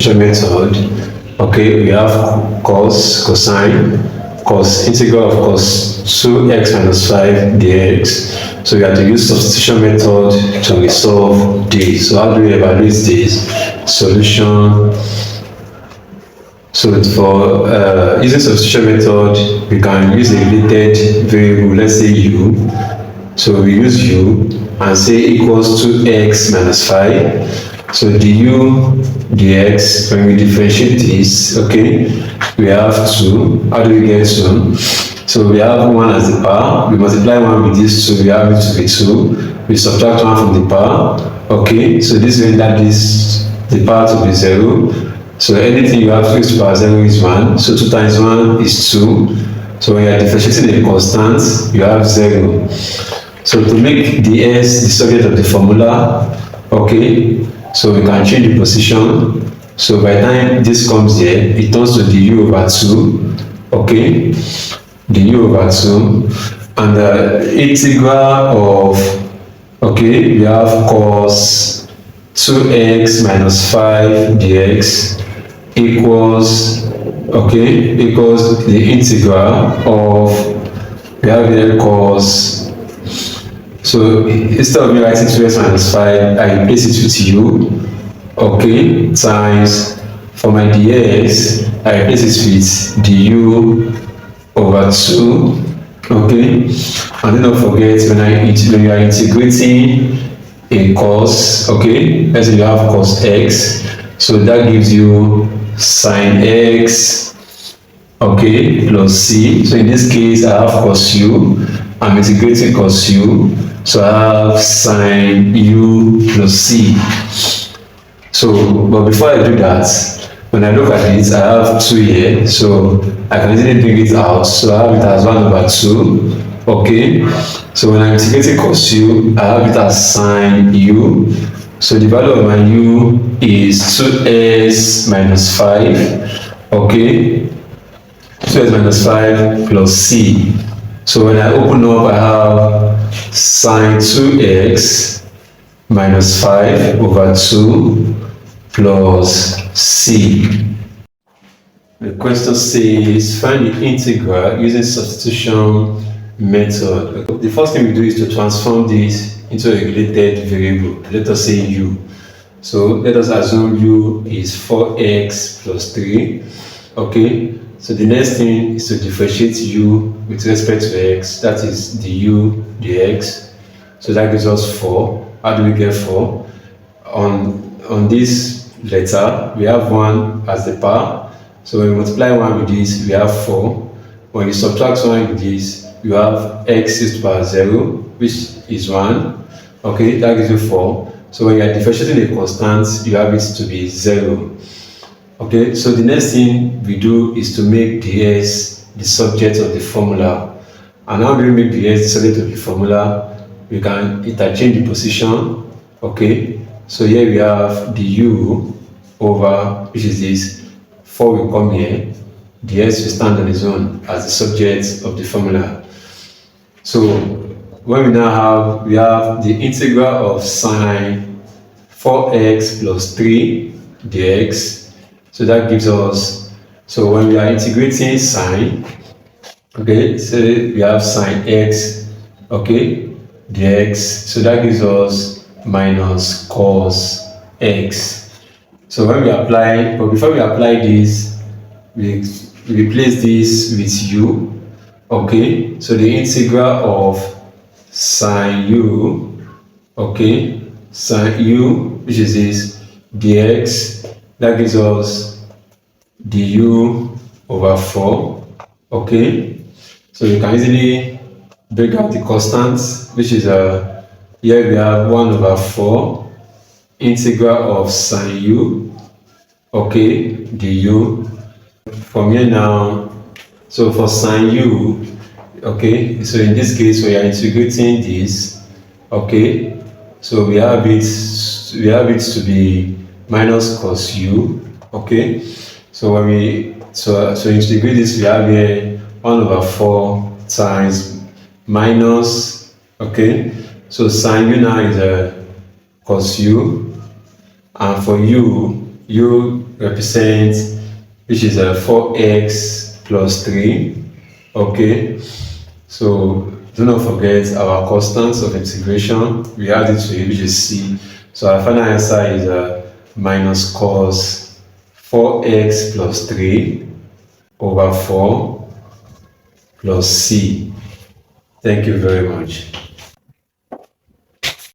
method. Okay, we have cos, cosine, cos integral of cos 2x minus 5 dx. So we have to use substitution method to resolve this. So how do we evaluate this? Solution. So for using substitution method, we can use a related variable, let's say u. So we use u and say equals 2x minus 5. So du dx, when we differentiate this, okay, we have 2. How do we get 2? So we have 1 as the power. We multiply 1 with this 2, we have it to be 2. We subtract 1 from the power. Okay, so this will that is the power to be 0. So anything you have fixed to power 0 is 1. So 2 times 1 is 2. So when you are differentiating a constant, you have 0. So to make ds the subject of the formula, okay, so we can change the position. So by the time this comes here, it turns to du over 2, okay, du over 2, and the integral of, okay, we have cos 2x minus 5 dx equals, okay, equals the integral of, we have here cos. So instead of me writing 2x minus 5, I replace it with u, okay, times, for my dx, I replace it with du over 2, okay, and then don't forget when you are integrating a cos, okay, let's say you have cos x, so that gives you sine x, okay, plus c. So in this case, I have cos u, I'm integrating cos u, so I have sine u plus c. So, but before I do that, when I look at it, I have 2 here, so I can easily bring it out. So I have it as 1 over 2, okay. So when I'm integrating cos u, I have it as sine u. So the value of my u is 2s minus 5, okay, 2s minus 5 plus c. So when I open up, I have sine 2x minus 5 over 2 plus c. The question says find the integral using substitution method. The first thing we do is to transform this into a related variable. Let us say u. So let us assume u is 4x plus 3, okay. So the next thing is to differentiate u with respect to x, that is du dx. So that gives us 4. How do we get 4? On this letter, we have 1 as the power. So when we multiply 1 with this, we have 4. When you subtract 1 with this, you have x is to the power 0, which is 1. Okay, that gives you 4. So when you are differentiating a constant, you have it to be 0. Okay, so the next thing we do is to make ds the subject of the formula. And how do we make ds the subject of the formula? We can interchange the position. Okay, so here we have du over, which is this, 4 will come here, ds will stand on its own as the subject of the formula. So when we have the integral of sine 4x plus 3 dx. So that gives us, so when we are integrating sine, okay, so we have sine x, okay, dx, so that gives us minus cos x. So when we apply, but before we apply this, we replace this with u, okay, so the integral of sine u, okay, sine u, which is this, dx, that gives us du over 4, okay. So you can easily break out the constants, which is here we have 1 over 4 integral of sine u, okay, du. From here now, so for sine u, okay, so in this case we are integrating this, okay, so we have it to be minus cos u, okay. So when we integrate this, we have here 1 over 4 times minus, okay, so sine u now is cos u, and for u represent, which is 4x plus 3. Okay, so do not forget our constants of integration. We add it to it, which is c. So our final answer is minus cos 4x plus 3 over 4 plus c. Thank you very much.